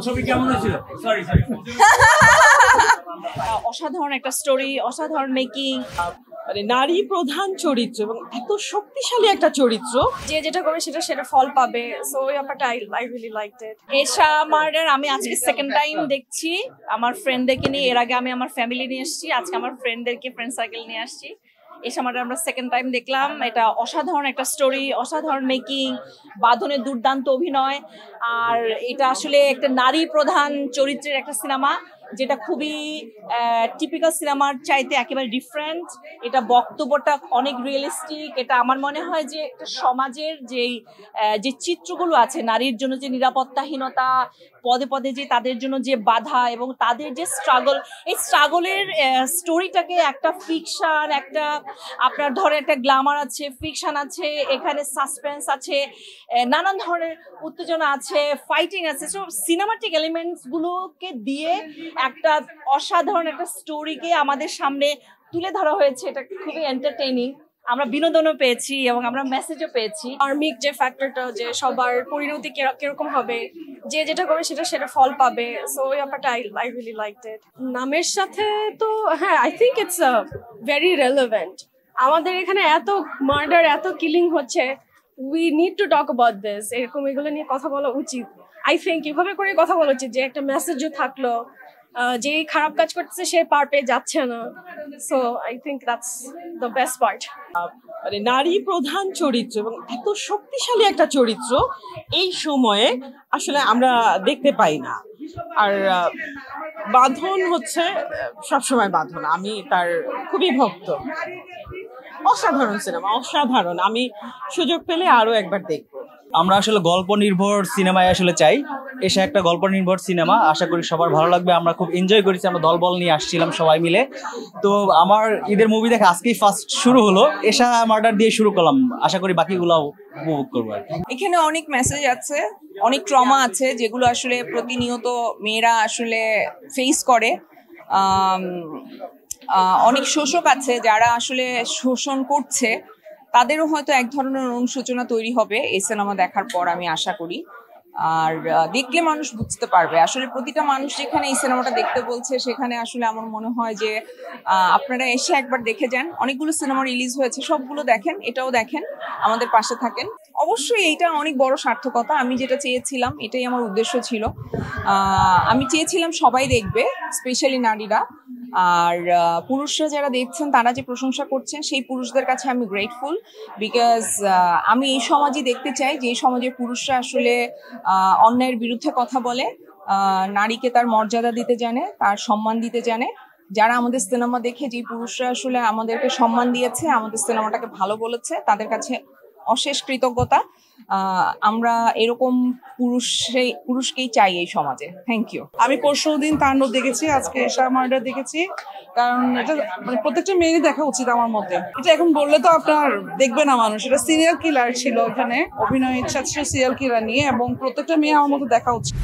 ছবি কেমন হয়েছিল? সরি সরি অসাধারণ একটা স্টোরি, অসাধারণ মেকিং, মানে নারী প্রধান চরিত্র এবং এত শক্তিশালী একটা চরিত্র, যে যেটা করবে সেটা ফল পাবে। সো ওই ব্যাপারটা I really liked it. Esha murder আমি আজকে সেকেন্ড টাইম দেখছি আমার ফ্রেন্ডদেরকে নিয়ে। এর আগে আমি আমার ফ্যামিলি নিয়ে এসেছি, আজকে আমার ফ্রেন্ড সার্কেল নিয়ে আসছি। এশা মার্ডার আমরা সেকেন্ড টাইম দেখলাম। এটা অসাধারণ একটা স্টোরি, অসাধারণ মেকিং, বাঁধনের দুর্দান্ত অভিনয়। আর এটা আসলে একটা নারী প্রধান চরিত্রের একটা সিনেমা, যেটা খুবই টিপিক্যাল সিনেমার চাইতে একেবারে ডিফারেন্ট। এটা বক্তব্যটা অনেক রিয়েলিস্টিক। এটা আমার মনে হয় যে একটা সমাজের যে চিত্রগুলো আছে নারীর জন্য, যে নিরাপত্তাহীনতা, পদে পদে যে তাদের জন্য যে বাধা এবং তাদের যে স্ট্রাগল, এই স্ট্রাগলের স্টোরিটাকে একটা ফিকশন, একটা আপনার ধরে একটা গ্ল্যামার আছে, ফিকশন আছে, এখানে সাসপেন্স আছে, নানান ধরনের উত্তেজনা আছে, ফাইটিং আছে। সো সিনেমাটিক এলিমেন্টস গুলোকে দিয়ে একটা অসাধারণ একটা স্টোরিকে আমাদের সামনে তুলে ধরা হয়েছে। এটা খুবই এন্টারটেইনিং, আমরা বিনোদনও পেয়েছি এবং আমরা মেসেজও পেয়েছি। আর্মিক যে ফ্যাক্টরটা, যে সবার পরিণতি কিরকম হবে, যে যেটা করবে সেটা ফল পাবে। সো ওই ব্যাপারটা আই রিয়েলি লাইকড ইট। নামের সাথে তো হ্যাঁ, I think it's very relevant. আমাদের এখানে এত মার্ডার, এত কিলিং হচ্ছে, we need to talk about this. এগুলো নিয়ে কথা বলা উচিত। আই থিঙ্ক এভাবে করে কথা বলা উচিত যে একটা মেসেজও থাকলো, যে খারাপ কাজ করতেছে সে পার পেয়ে যাচ্ছে না। So I think that's the best part. মানে নারী প্রধান চরিত্র এবং এত শক্তিশালী একটা চরিত্র এই সময়ে আসলে আমরা দেখতে পাই না। আর বাঁধন হচ্ছে সবসময় বাঁধন, আমি তার খুবই ভক্ত। অসাধারণ সিনেমা, অসাধারণ। আমি সুযোগ পেলে আরো একবার দেখবো। আমরা আসলে গল্প নির্ভর সিনেমায় আসলে চাই। এসে একটা গল্প নির্ভর সিনেমা, আশা করি সবার ভালো লাগবে। আমরা খুব এনজয় করেছি, আমরা দলবল নিয়ে আসছিলাম সবাই মিলে। তো আমার ঈদের মুভি দেখা আজকেই ফার্স্ট শুরু হলো, এশা মার্ডার দিয়ে শুরু করলাম, আশা করি বাকিগুলাও উপভোগ করবো। এখানে অনেক মেসেজ আছে, অনেক ট্রমা আছে, যেগুলো আসলে প্রতিনিয়ত মেয়েরা আসলে ফেস করে। অনেক শোষক আছে যারা আসলে শোষণ করছে, তাদেরও হয়তো এক ধরনের অনুশোচনা তৈরি হবে এই সিনেমা দেখার পর, আমি আশা করি। আর দেখলে মানুষ বুঝতে পারবে আসলে প্রতিটা মানুষ যেখানে এই সিনেমাটা দেখতে বলছে, সেখানে আসলে আমার মনে হয় যে আপনারা এসে একবার দেখে যান। অনেকগুলো সিনেমা রিলিজ হয়েছে, সবগুলো দেখেন, এটাও দেখেন, আমাদের পাশে থাকেন। অবশ্যই এইটা অনেক বড় সার্থকতা। আমি যেটা চেয়েছিলাম, এটাই আমার উদ্দেশ্য ছিল। আমি চেয়েছিলাম সবাই দেখবে, স্পেশালি নারীরা। আর পুরুষরা যারা দেখছেন, তারা যে প্রশংসা করছেন, সেই পুরুষদের কাছে আমি গ্রেটফুল। বিকজ আমি এই সমাজই দেখতে চাই, যে সমাজের পুরুষরা আসলে অন্যায়ের বিরুদ্ধে কথা বলে, নারীকে তার মর্যাদা দিতে জানে, তার সম্মান দিতে জানে। যারা আমাদের সিনেমা দেখে, যে পুরুষরা আসলে আমাদেরকে সম্মান দিয়েছে, আমাদের সিনেমাটাকে ভালো বলেছে, তাদের কাছে অশেষ কৃতজ্ঞতা। আমরা এরকম পুরুষকেই চাই এই সমাজে। Thank you. আমি পরশুদিন তাণ্ডব দেখেছি, আজকে এশা মার্ডার দেখেছি। কারণ এটা মানে প্রত্যেকটা মেয়েরই দেখা উচিত আমার মতে। এটা এখন বললে তো আপনার দেখবে না মানুষ। এটা সিরিয়াল কিলার ছিল, এখানে অভিনয় ইচ্ছা ছিল সিরিয়াল কিলার নিয়ে, এবং প্রত্যেকটা মেয়ে আমার মতো দেখা উচিত।